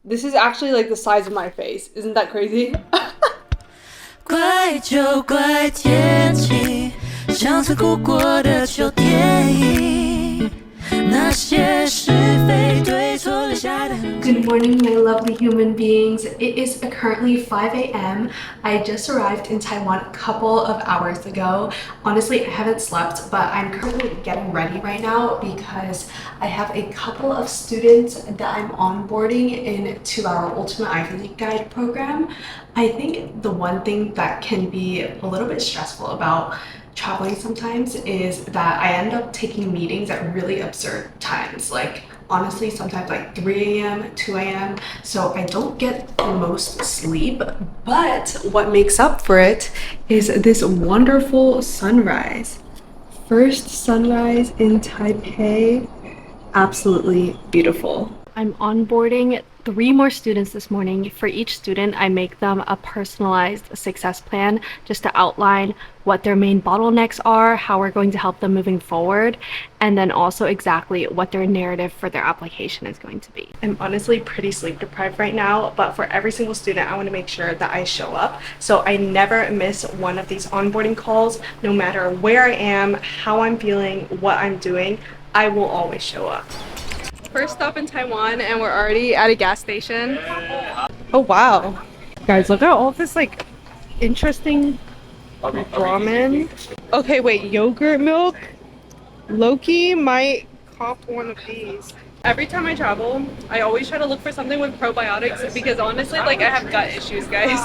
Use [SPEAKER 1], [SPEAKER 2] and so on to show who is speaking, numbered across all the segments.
[SPEAKER 1] This is actually like the size of my face. Isn't that crazy?
[SPEAKER 2] 怪就怪天气，像曾哭过的旧电影，那些是非对错留下的痕迹。
[SPEAKER 3] Good morning, my lovely human beings. It is currently 5 a.m. I just arrived in Taiwan a couple of hours ago. Honestly, I haven't slept, but I'm currently getting ready right now because I have a couple of students that I'm onboarding into our Ultimate Ivy League Guide program. I think the one thing that can be a little bit stressful about traveling sometimes is that I end up taking meetings at really absurd times, like honestly sometimes like 3 a.m., 2 a.m. So I don't get the most sleep, but what makes up for it is this wonderful sunrise. First sunrise in Taipei, absolutely beautiful. I'm onboarding 3 more students this morning. For each student, I make them a personalized success plan just to outline what their main bottlenecks are, how we're going to help them moving forward, and then also exactly what their narrative for their application is going to be. I'm honestly pretty sleep deprived right now, but for every single student, I want to make sure that I show up. So I never miss one of these onboarding calls, no matter where I am, how I'm feeling, what I'm doing, I will always show up. First stop in Taiwan and we're already at a gas station. Oh wow. Guys, look at all of this like interesting ramen. Okay, wait, yogurt milk? Loki might cop one of these. Every time I travel, I always try to look for something with probiotics because honestly, like I have gut issues, guys.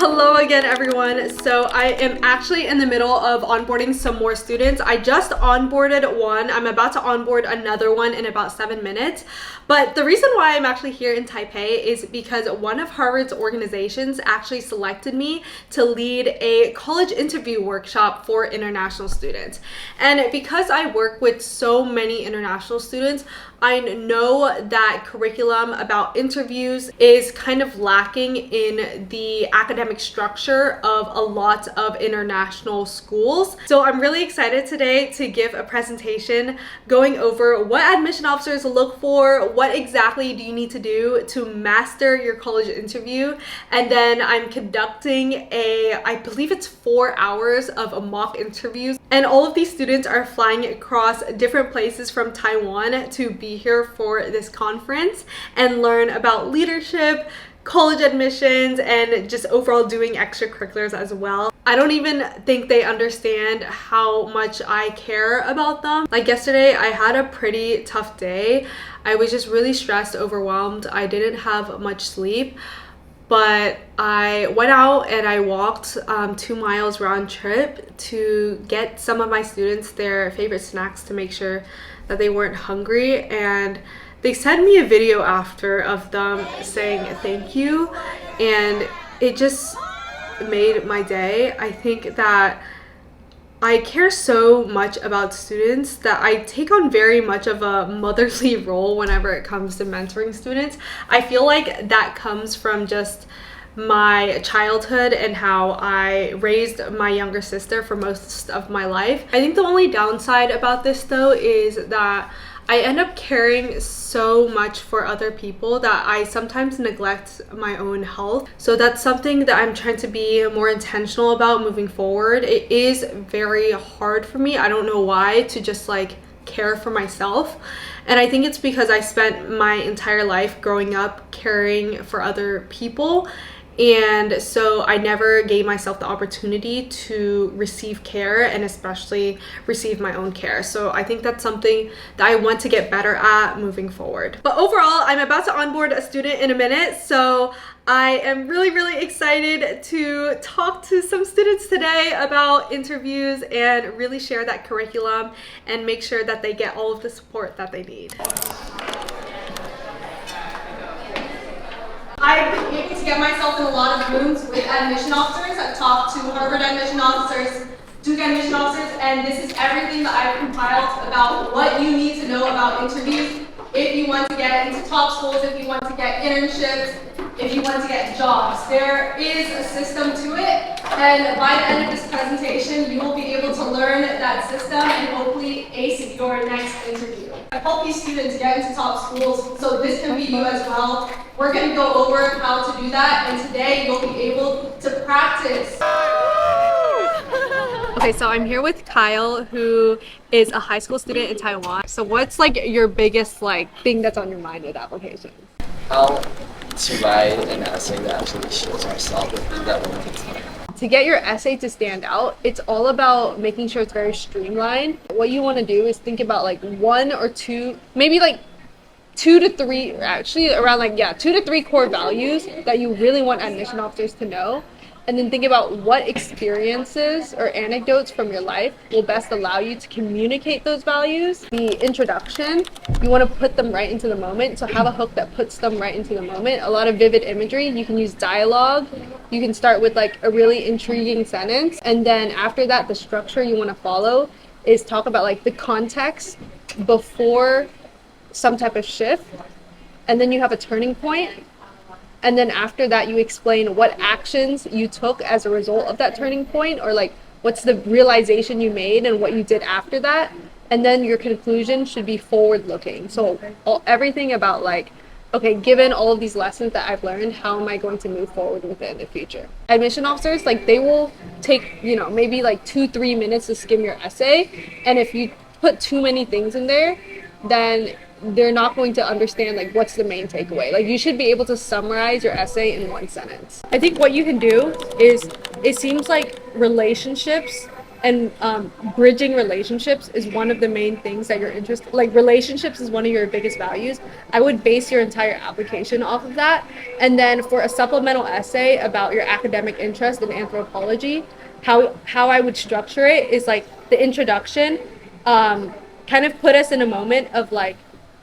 [SPEAKER 3] Hello again, everyone. So I am actually in the middle of onboarding some more students. I just onboarded one. I'm about to onboard another one in about 7 minutes. But the reason why I'm actually here in Taipei is because one of Harvard's organizations actually selected me to lead a college interview workshop for international students. And because I work with so many international students, I know that curriculum about interviews is kind of lacking in the academic structure of a lot of international schools. So I'm really excited today to give a presentation going over what admission officers look for, what exactly do you need to do to master your college interview, and then I'm conducting I believe it's 4 hours of mock interviews. And all of these students are flying across different places from Taiwan to be here for this conference and learn about leadership, college admissions, and just overall doing extracurriculars as well. I don't even think they understand how much I care about them. Like yesterday, I had a pretty tough day. I was just really stressed, overwhelmed. I didn't have much sleep. But I went out and I walked 2 miles round trip to get some of my students their favorite snacks to make sure that they weren't hungry. And they sent me a video after of them saying thank you. And it just made my day. I think that I care so much about students that I take on very much of a motherly role whenever it comes to mentoring students. I feel like that comes from just my childhood and how I raised my younger sister for most of my life. I think the only downside about this though is that I end up caring so much for other people that I sometimes neglect my own health. So that's something that I'm trying to be more intentional about moving forward. It is very hard for me. I don't know why to just like care for myself. And I think it's because I spent my entire life growing up caring for other people. And so I never gave myself the opportunity to receive care and especially receive my own care. So I think that's something that I want to get better at moving forward. But overall, I'm about to onboard a student in a minute. So I am really excited to talk to some students today about interviews and really share that curriculum and make sure that they get all of the support that they need. I've been able to get myself in a lot of rooms with admission officers. I've talked to Harvard admission officers, Duke admission officers, and this is everything that I've compiled about what you need to know about interviews if you want to get into top schools, if you want to get internships, if you want to get jobs. There is a system to it, and by the end of this presentation, you will be able to learn that system and hopefully ace your next interview. help these students get into top schools, so this can be you as well. We're going to go over how to do that, and today you'll be able to practice. Okay, so I'm here with Kyle, who is a high school student in Taiwan. So what's like your biggest thing that's on your mind with applications?
[SPEAKER 4] How to write an essay that actually shows ourselves that we're looking.
[SPEAKER 3] To get your essay to stand out, it's all about making sure it's very streamlined. What you want to do is think about one or two, maybe 2 to 3, actually around 2 to 3 core values that you really want admission officers to know. And then think about what experiences or anecdotes from your life will best allow you to communicate those values. The introduction, you want to put them right into the moment. So have a hook that puts them right into the moment. A lot of vivid imagery. You can use dialogue. You can start with a really intriguing sentence. And then after that, the structure you want to follow is talk about the context before some type of shift. And then you have a turning point. And then after that, you explain what actions you took as a result of that turning point, or what's the realization you made and what you did after that. And then your conclusion should be forward looking. So everything about okay, given all of these lessons that I've learned, how am I going to move forward with it in the future? Admission officers, they will take, maybe 2-3 minutes to skim your essay. And if you put too many things in there, then they're not going to understand what's the main takeaway. You should be able to summarize your essay in 1 sentence. I think what you can do is, it seems like relationships and bridging relationships is one of the main things that you're interested. Relationships is one of your biggest values. I would base your entire application off of that. And then for a supplemental essay about your academic interest in anthropology, how I would structure it is the introduction, kind of put us in a moment of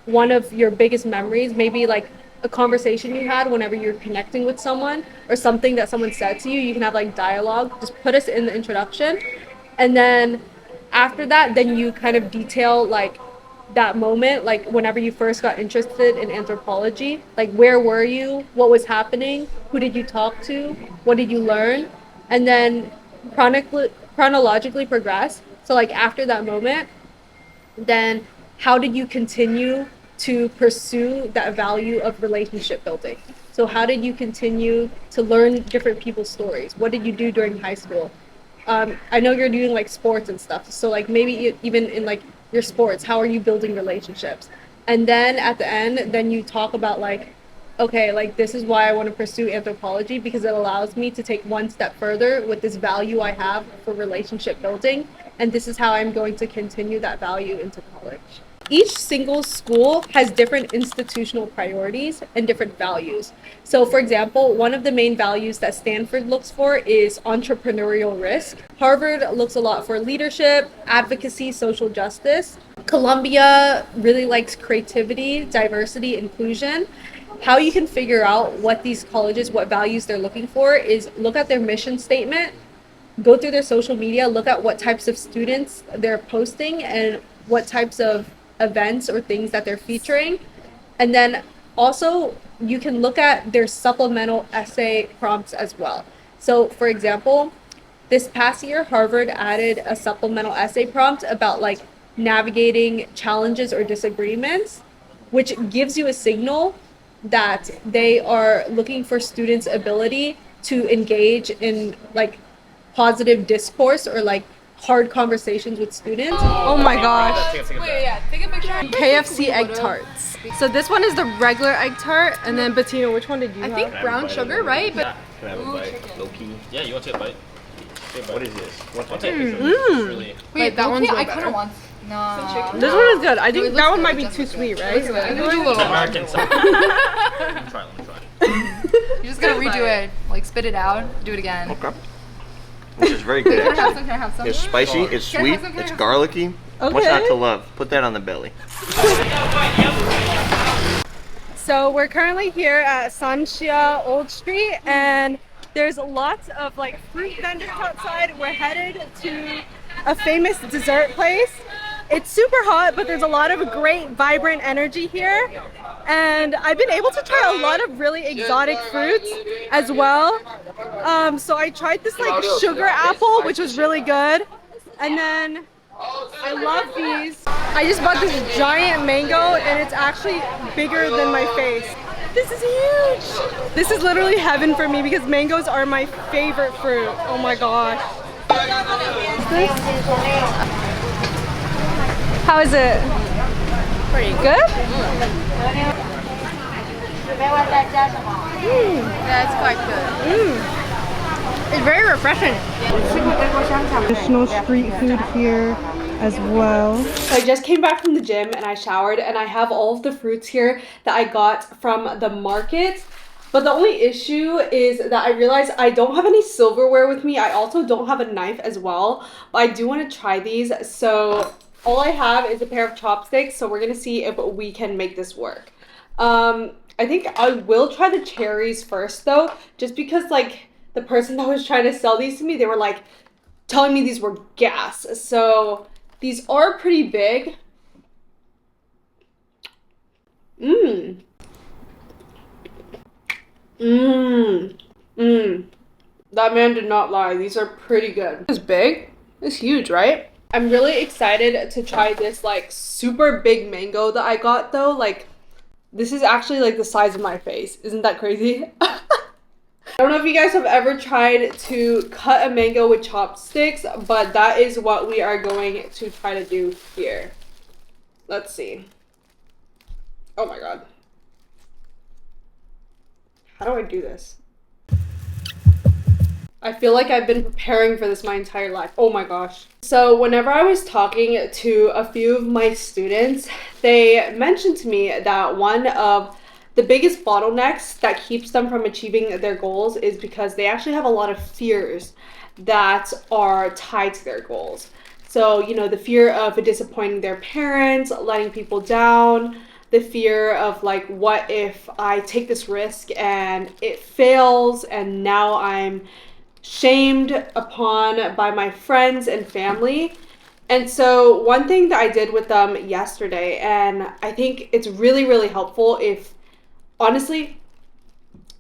[SPEAKER 3] one of your biggest memories, maybe a conversation you had whenever you're connecting with someone, or something that someone said to you. You can have dialogue. Just put us in the introduction, and then after that, then you kind of detail that moment, whenever you first got interested in anthropology, where were you, what was happening, who did you talk to, what did you learn, and then chronologically progress. So after that moment, then how did you continue to pursue that value of relationship building? So how did you continue to learn different people's stories? What did you do during high school? I know you're doing sports and stuff. So maybe even in your sports, how are you building relationships? And then at the end, then you talk about okay, this is why I want to pursue anthropology, because it allows me to take 1 step further with this value I have for relationship building. And this is how I'm going to continue that value into college. Each single school has different institutional priorities and different values. So for example, one of the main values that Stanford looks for is entrepreneurial risk. Harvard looks a lot for leadership, advocacy, social justice. Columbia really likes creativity, diversity, inclusion. How you can figure out what these colleges, what values they're looking for, is look at their mission statement, go through their social media, look at what types of students they're posting and what types of events or things that they're featuring. And then also you can look at their supplemental essay prompts as well. So for example, this past year, Harvard added a supplemental essay prompt about navigating challenges or disagreements, which gives you a signal that they are looking for students' ability to engage in positive discourse or hard conversations with students. Oh my gosh.
[SPEAKER 1] Wait, yeah, take a picture.
[SPEAKER 3] KFC egg tarts. So this one is the regular egg tart, and then Bettina, which one did you have?
[SPEAKER 1] I think brown sugar, right? But
[SPEAKER 5] Can I have a bite? Low key. Yeah, you want to take a bite?
[SPEAKER 4] What is this? What's
[SPEAKER 5] I'll take a picture. It's really.
[SPEAKER 1] wait, that one's
[SPEAKER 6] I
[SPEAKER 1] way
[SPEAKER 6] kind
[SPEAKER 1] better.
[SPEAKER 6] of want. No.
[SPEAKER 3] This one is good. I think
[SPEAKER 6] it
[SPEAKER 3] that
[SPEAKER 6] looks
[SPEAKER 3] one
[SPEAKER 6] good,
[SPEAKER 3] might
[SPEAKER 6] it
[SPEAKER 3] be
[SPEAKER 6] does
[SPEAKER 3] too
[SPEAKER 6] look
[SPEAKER 3] sweet,
[SPEAKER 6] good.
[SPEAKER 3] right?
[SPEAKER 6] I'm
[SPEAKER 1] gonna do a little
[SPEAKER 5] American side. Let me try it.
[SPEAKER 6] You're just gonna redo it, spit it out, do it again.
[SPEAKER 4] Okay. This is very good.
[SPEAKER 6] Can I have
[SPEAKER 4] Actually.
[SPEAKER 6] some? Can I have some?
[SPEAKER 4] It's spicy. It's
[SPEAKER 6] Can I
[SPEAKER 4] sweet.
[SPEAKER 6] have some? Can I
[SPEAKER 4] It's
[SPEAKER 6] have some?
[SPEAKER 4] garlicky. What's not to love? Put that on the belly.
[SPEAKER 3] So we're currently here at Sanxia Old Street, and there's lots of fruit vendors outside. We're headed to a famous dessert place. It's super hot, but there's a lot of great, vibrant energy here. And I've been able to try a lot of really exotic fruits as well. So I tried this sugar apple, which was really good. And then I love these. I just bought this giant mango and it's actually bigger than my face. This is huge. This is literally heaven for me because mangoes are my favorite fruit. Oh my gosh. How is it? Pretty good?
[SPEAKER 6] Yeah, it's quite good.
[SPEAKER 1] It's very refreshing.
[SPEAKER 3] Traditional street food here as well. So I just came back from the gym and I showered and I have all of the fruits here that I got from the market. But the only issue is that I realized I don't have any silverware with me. I also don't have a knife as well. But I do want to try these. So all I have is a pair of chopsticks. So we're going to see if we can make this work. I think I will try the cherries first though. Just because like the person that was trying to sell these to me, they were like telling me these were gas. So these are pretty big. That man did not lie. These are pretty good. It's big. It's huge, right? I'm really excited to try this like super big mango that I got though. Like this is actually like the size of my face. Isn't that crazy? I don't know if you guys have ever tried to cut a mango with chopsticks, but that is what we are going to try to do here. Let's see. Oh my god. How do I do this? I feel like I've been preparing for this my entire life. Oh my gosh. So whenever I was talking to a few of my students, they mentioned to me that one of the biggest bottlenecks that keeps them from achieving their goals is because they actually have a lot of fears that are tied to their goals. So, you know, the fear of disappointing their parents, letting people down, the fear of like, what if I take this risk and it fails and now I'm shamed upon by my friends and family. And so one thing that I did with them yesterday, and I think it's really, really helpful if honestly,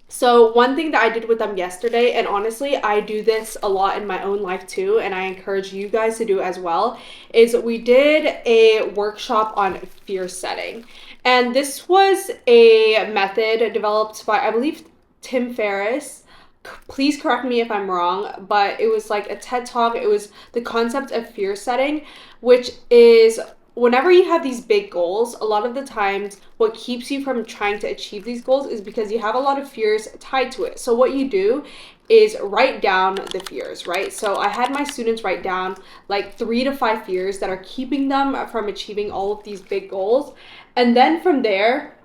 [SPEAKER 3] so one thing that I did with them yesterday, and honestly, I do this a lot in my own life too, and I encourage you guys to do as well, is we did a workshop on fear setting. And this was a method developed by, I believe, Tim Ferriss. Please correct me if I'm wrong, but it was like a TED Talk. It was the concept of fear setting, which is whenever you have these big goals, a lot of the times what keeps you from trying to achieve these goals is because you have a lot of fears tied to it. So what you do is write down the fears, right? So I had my students write down like 3 to 5 fears that are keeping them from achieving all of these big goals. And then from there,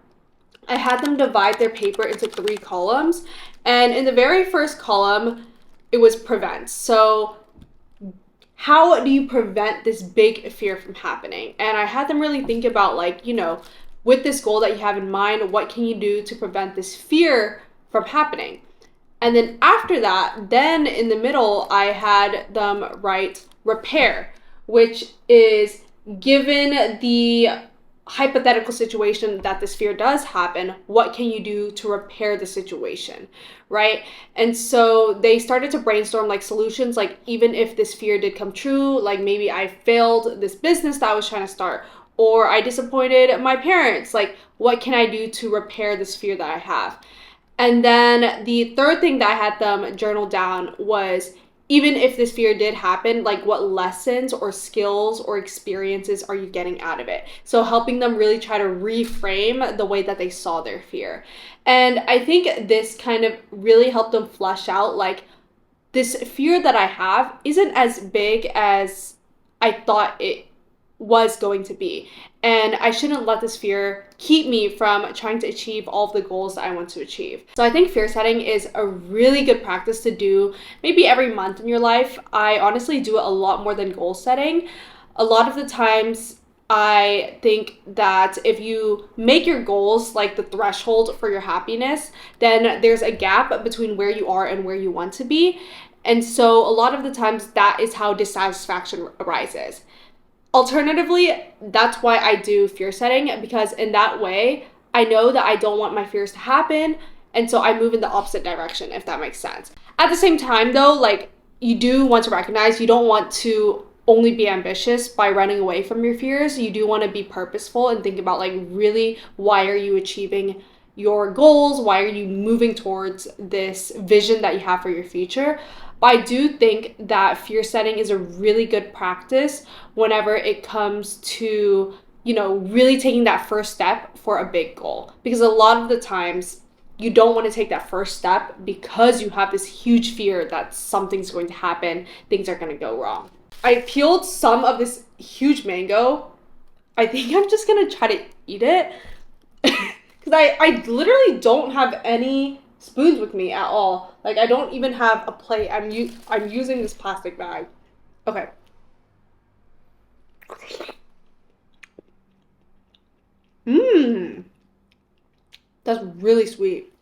[SPEAKER 3] I had them divide their paper into 3 columns. And in the very first column, it was prevent. So how do you prevent this big fear from happening? And I had them really think about like, you know, with this goal that you have in mind, what can you do to prevent this fear from happening? And then after that, then in the middle, I had them write repair, which is given the hypothetical situation that this fear does happen, what can you do to repair the situation, right? And so they started to brainstorm like solutions, like even if this fear did come true, like maybe I failed this business that I was trying to start, or I disappointed my parents, like what can I do to repair this fear that I have? And then the third thing that I had them journal down was, even if this fear did happen, like what lessons or skills or experiences are you getting out of it? So helping them really try to reframe the way that they saw their fear. And I think this kind of really helped them flesh out like this fear that I have isn't as big as I thought it was going to be. And I shouldn't let this fear keep me from trying to achieve all of the goals that I want to achieve. So I think fear setting is a really good practice to do maybe every month in your life. I honestly do it a lot more than goal setting. A lot of the times I think that if you make your goals like the threshold for your happiness, then there's a gap between where you are and where you want to be. And so a lot of the times that is how dissatisfaction arises. Alternatively, that's why I do fear setting, because in that way, I know that I don't want my fears to happen, and so I move in the opposite direction, if that makes sense. At the same time though, like you do want to recognize you don't want to only be ambitious by running away from your fears. You do want to be purposeful and think about like really why are you achieving your goals? Why are you moving towards this vision that you have for your future? But I do think that fear setting is a really good practice whenever it comes to, you know, really taking that first step for a big goal. Because a lot of the times you don't want to take that first step because you have this huge fear that something's going to happen, things are going to go wrong. I peeled some of this huge mango. I think I'm just going to try to eat it. Because I literally don't have any spoons with me at all. Like, I don't even have a plate. I'm using this plastic bag. Okay. Mmm. That's really sweet.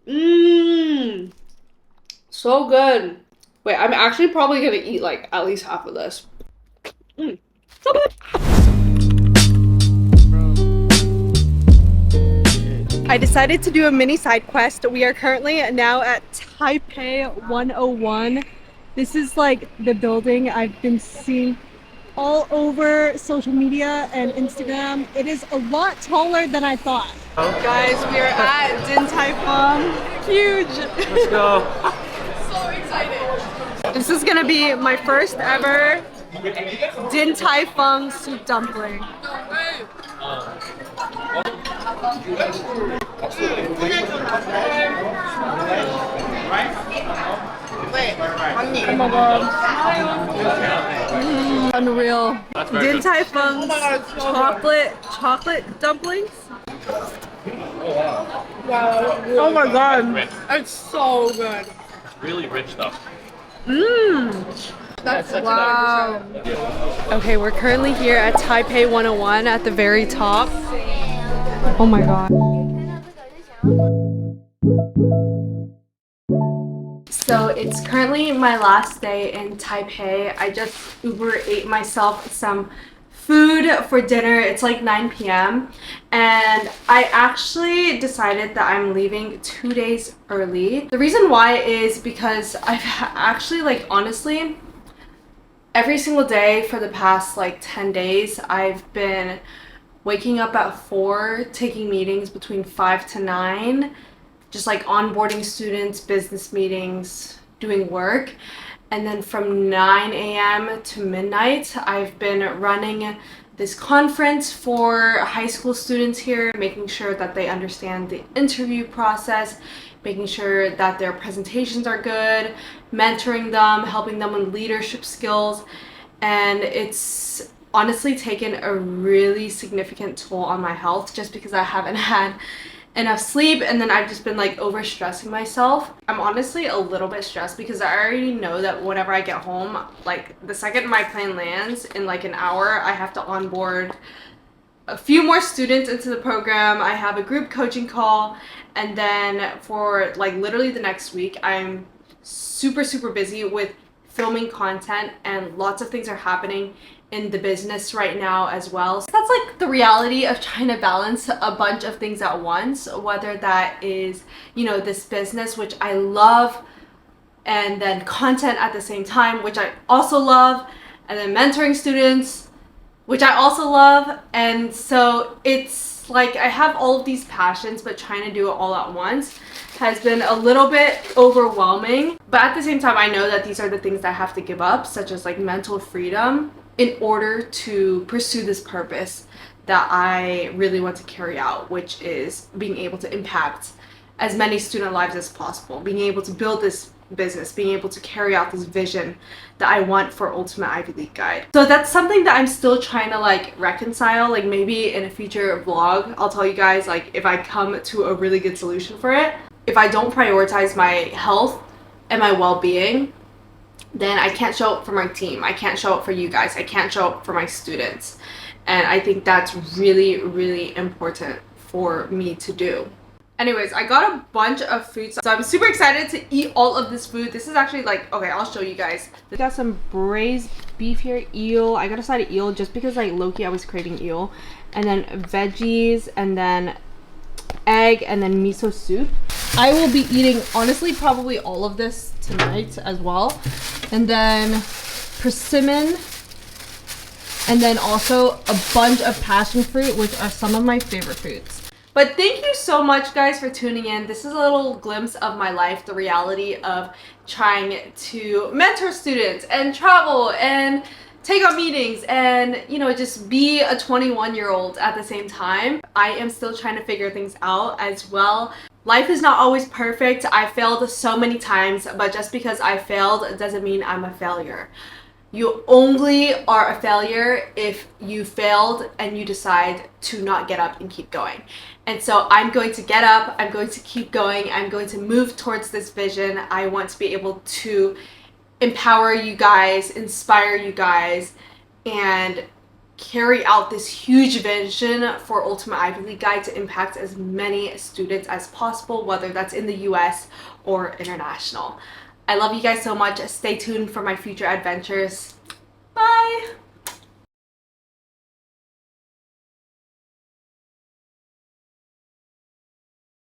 [SPEAKER 3] Mmm. So good. Wait, I'm actually probably gonna eat like at least half of this. Mmm. So good. I decided to do a mini side quest. We are currently now at Taipei 101. This is like the building I've been seeing all over social media and Instagram. It is a lot taller than I thought. Guys, we are at Din Tai Fung. Huge.
[SPEAKER 5] Let's go.
[SPEAKER 1] So excited.
[SPEAKER 3] This is gonna be my first ever Din Tai Fung soup dumpling. Oh my god. Unreal. Din Tai Fung's chocolate dumplings.
[SPEAKER 1] Wow.
[SPEAKER 3] Oh my god.
[SPEAKER 1] It's so good.
[SPEAKER 5] Really rich stuff.
[SPEAKER 3] Mmm.
[SPEAKER 1] That's
[SPEAKER 3] Wow. Okay, we're currently here at Taipei 101 at the very top. Oh my god. So it's currently my last day in Taipei. I just Uber ate myself some food for dinner. It's like 9 p.m. and I actually decided that I'm leaving 2 days early. The reason why is because I've actually, like, honestly, every single day for the past like 10 days, I've been waking up at 4, taking meetings between 5 to 9, just like onboarding students, business meetings, doing work. And then from 9 a.m. to midnight, I've been running this conference for high school students here, making sure that they understand the interview process, making sure that their presentations are good, mentoring them, helping them with leadership skills. And it's honestly taken a really significant toll on my health just because I haven't had enough sleep, and then I've just been like overstressing myself. I'm honestly a little bit stressed because I already know that whenever I get home, like the second my plane lands in like an hour, I have to onboard a few more students into the program. I have a group coaching call, and then for like literally the next week, I'm super busy with filming content, and lots of things are happening in the business right now as well. So that's like the reality of trying to balance a bunch of things at once, whether that is, you know, this business, which I love, and then content at the same time, which I also love, and then mentoring students, which I also love. And so it's like I have all of these passions, but trying to do it all at once has been a little bit overwhelming. But at the same time, I know that these are the things that I have to give up, such as like mental freedom, in order to pursue this purpose that I really want to carry out, which is being able to impact as many student lives as possible, being able to build this business, being able to carry out this vision that I want for Ultimate Ivy League Guide. So that's something that I'm still trying to like reconcile. Like maybe in a future vlog, I'll tell you guys like if I come to a really good solution for it. If I don't prioritize my health and my well-being, then I can't show up for my team. I can't show up for you guys. I can't show up for my students. And I think that's really important for me to do. Anyways, I got a bunch of food, so I'm super excited to eat all of this food. This is actually like, okay, I'll show you guys. We got some braised beef here, eel. I got a side of eel just because like low-key I was craving eel. And then veggies, and then egg, and then miso soup. I will be eating, honestly, probably all of this tonight as well. And then persimmon. And then also a bunch of passion fruit, which are some of my favorite foods. But thank you so much, guys, for tuning in. This is a little glimpse of my life, the reality of trying to mentor students and travel and take on meetings and, you know, just be a 21-year-old at the same time. I am still trying to figure things out as well. Life is not always perfect. I failed so many times, but just because I failed doesn't mean I'm a failure. You only are a failure if you failed and you decide to not get up and keep going. And so I'm going to get up, I'm going to keep going, I'm going to move towards this vision. I want to be able to empower you guys, inspire you guys, and carry out this huge vision for Ultimate Ivy League Guide to impact as many students as possible, whether that's in the US or international. I love you guys so much. Stay tuned for my future adventures. Bye!